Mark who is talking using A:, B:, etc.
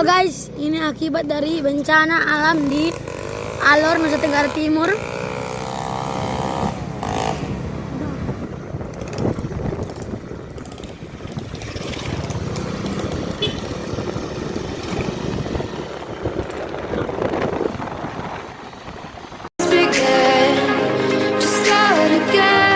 A: guys, ini akibat dari bencana alam di Alor, Nusa Tenggara Timur.
B: Just start again.